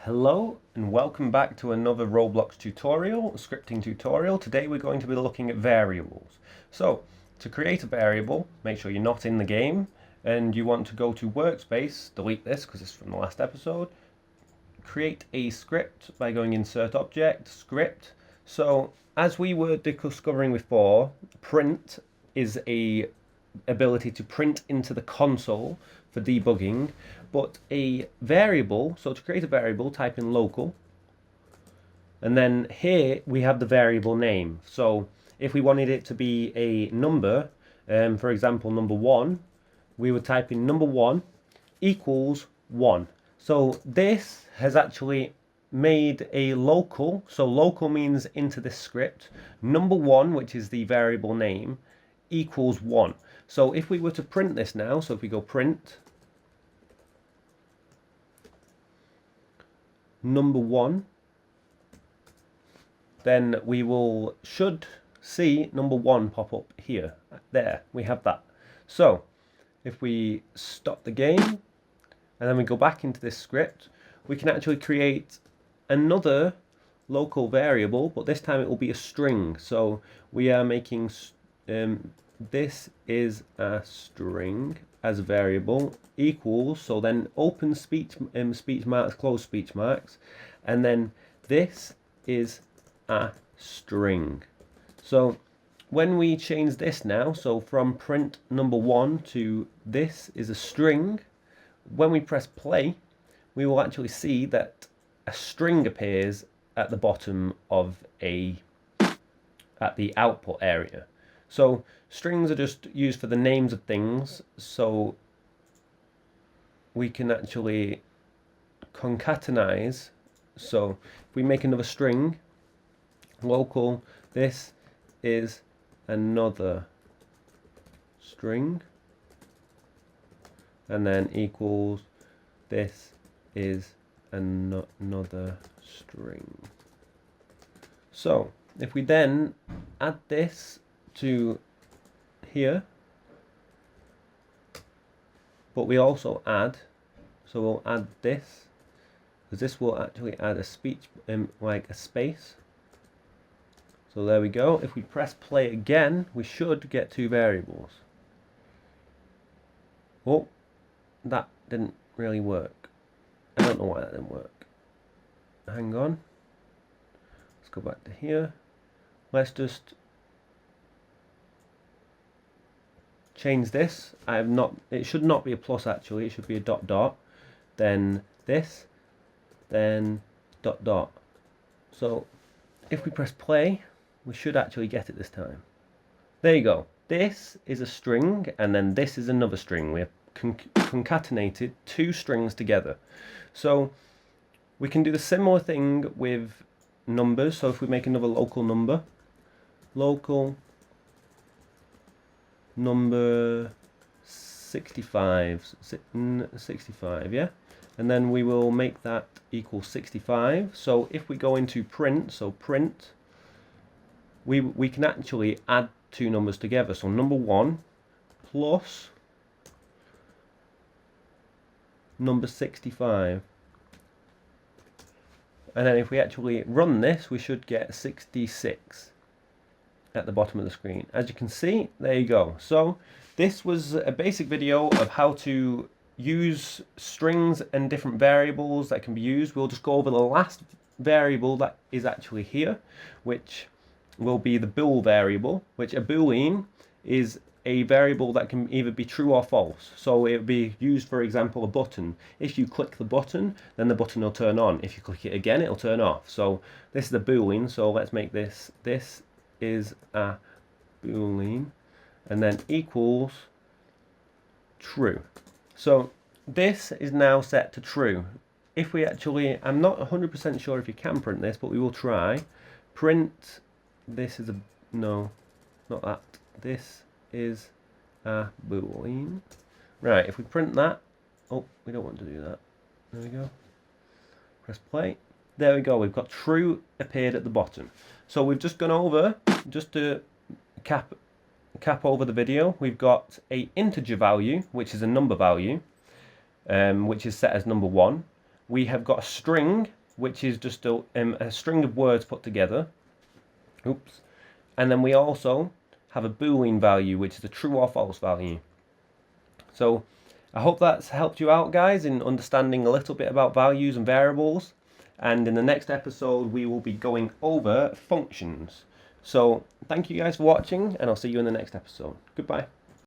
Hello and welcome back to another Roblox tutorial, scripting tutorial. Today we're going to be looking at variables. So to create a variable, make sure you're not in the game and you want to go to workspace, delete this because it's from the last episode, create a script by going insert object, script. So as we were discovering before, print is a ability to print into the console for debugging, but a variable, so to create a variable, type in local, and then here we have the variable name. So if we wanted it to be a number, for example number 1, we would type in number 1 equals 1. So this has actually made a local, so local means into this script, number 1, which is the variable name, equals 1. So if we were to print this now, so if we go print number 1, then we should see number 1 pop up here. There, we have that. So if we stop the game and then we go back into this script, we can actually create another local variable, but this time it will be a string. So we are making this is a string as a variable equals, so then open speech marks, close speech marks, and then this is a string. So when we change this now, so from print number 1 to this is a string, when we press play, we will actually see that a string appears at the bottom of at the output area. So strings are just used for the names of things, so we can actually concatenate. So if we make another string, local, this is another string, and then equals, this is another string. So if we then add this to here, but we also add, so we'll add this, because this will actually add a speech, like a space. So there we go. If we press play again, we should get two variables. Oh, that didn't really work. I don't know why that didn't work. Hang on. Let's go back to here. Let's just change this. It should not be a plus actually, it should be a dot dot, then this, then dot dot. So if we press play, we should actually get it this time. There you go. This is a string, and then this is another string. We have concatenated two strings together. So we can do the similar thing with numbers. So if we make another local number, local number 65, yeah, and then we will make that equal 65. So if we go into print, so print, we can actually add two numbers together. So number 1 plus number 65, and then if we actually run this, we should get 66 at the bottom of the screen. As you can see, there you go. So this was a basic video of how to use strings and different variables that can be used. We'll just go over the last variable that is actually here, which will be the bool variable, which a boolean is a variable that can either be true or false. So it would be used, for example, a button. If you click the button, then the button will turn on. If you click it again, it'll turn off. So this is a boolean, so let's make this is a boolean, and then equals true. So this is now set to true. If we actually, I'm not 100% sure if you can print this, but we will try. Print, this is a, no, not that. This is a boolean. Right, if we print that, oh, we don't want to do that. There we go. Press play. There we go, we've got true appeared at the bottom. So we've just gone over, just to cap over the video, we've got a integer value, which is a number value, which is set as number 1. We have got a string, which is just a string of words put together. Oops. And then we also have a Boolean value, which is a true or false value. So I hope that's helped you out, guys, in understanding a little bit about values and variables. And in the next episode, we will be going over functions. So thank you guys for watching, and I'll see you in the next episode. Goodbye.